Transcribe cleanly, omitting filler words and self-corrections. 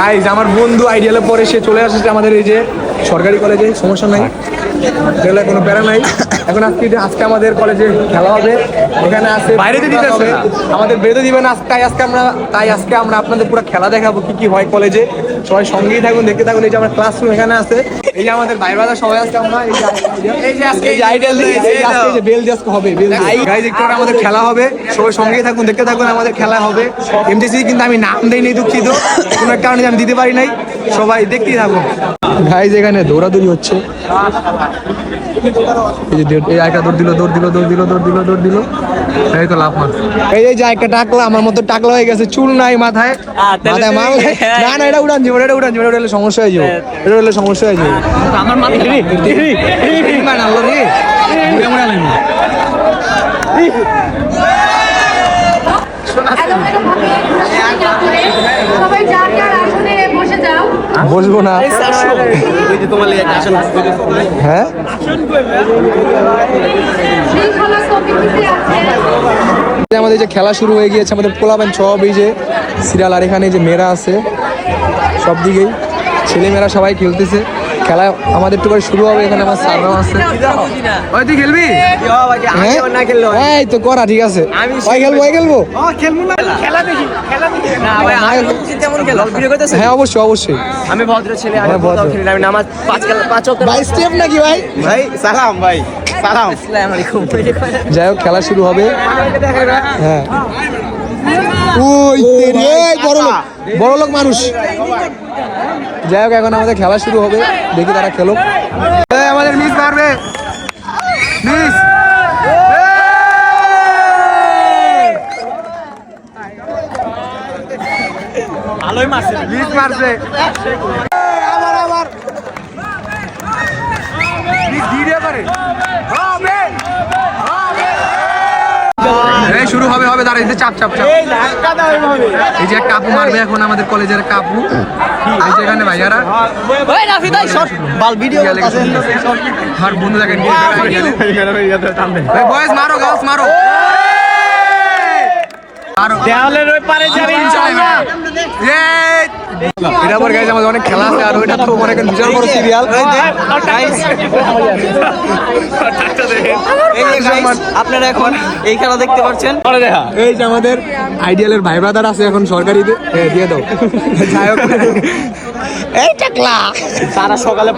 Guys আমার বন্ধু আইডিয়ালে পরে সে চলে আসছে আমাদের এই যে সরকারি কলেজে, সমস্যা নাই, এগুলো কোনো প্যারা নাই। এখন আজকে আমাদের কলেজে খেলা হবে, এখানে আছে বাইরে দিতে হবে, আমাদের বেঁধে দিবেন তাই আজকে আমরা আপনাদের পুরো খেলা দেখাবো কি কি হয় কলেজে। সবাই সঙ্গেই থাকুন, দেখতে থাকুন। এই যে আমার ক্লাসরুম এখানে আছে, এই যে আমাদের ভাই ব্রাদার সবাই আজকে আমরা এই যে আইডিয়াল যে বেল দিয়ে আজকে হবে, গাইজ একটু পরে আমাদের খেলা হবে, সবাই সঙ্গেই থাকুন, দেখতে থাকুন। আমাদের খেলা হবে এমটিসি, কিন্তু আমি নাম দেই নেই, দুঃখিত, কোনো একটা কারণে আমি দিতে পারি নাই। সবাই দেখতেই থাকুন। গাইজ এখানে দৌড়াদৌড়ি হচ্ছে, এই একটা দৌড় দিল, এই তো লাফ মার, এই যে একটা টাকলা আমার মতো টাকলা হয়ে গেছে, চুল নাই মাথায় মাল, না এটা উড়ান যাবো, এটা হলে সমস্যা হয়ে যাবে, এটা হলে সমস্যা হয়ে যাবে। আমার বসবো না, হ্যাঁ আমাদের যে খেলা শুরু হয়ে গিয়েছে, আমাদের পোলাপান সব এই যে সিরিয়াল, আর এখানে যে মেয়েরা আছে, সব দিকেই ছেলেমেয়েরা সবাই খেলতেছে। খেলা আমাদের একটু করে শুরু হবে, এখানে আমার স্যাররাও আছে। ওই তুই খেলবি? এই তো করা, ঠিক আছে, খেলবো। হ্যাঁ অবশ্যই অবশ্যই, আমি ভদ্র ছেলে, আমি নামাজ 5 ওয়াক্ত স্টেপ নাকি ভাই? সালাম ভাই, সালাম, আসসালামু আলাইকুম। যাই হোক খেলা শুরু হবে। হ্যাঁ বড় লোক মানুষ। যাই হোক এখন আমাদের খেলা শুরু হবে, দেখি তারা খেলো। আমাদের মিস মারবে, মিস ভালোই মারছে, মিস মারছে, আবার ভিডিও করে শুরু হবে দাঁড়াইতে চাপ এই যে একটা আপু মারবে এখন, আমাদের কলেজের কাপু, এই যে এখানে ভাইয়ারা আর বন্ধু দেখেন বয়স মারো, গাছ মারো, দেওয়ালের ওই পারে এটা পর গাইজ আমাদের অনেক খেলা আছে, আর ওইটা তো মনে করেন বিশাল বড় সিরিয়াল। আপনারা এখন এই খেলা দেখতে পাচ্ছেন। এই যে আমাদের আইডিয়ালের ভাই ব্রাদার আছে এখন সরকারিতে, দিয়ে দাও। যাই হোক, এই টাকলা তারা সকালে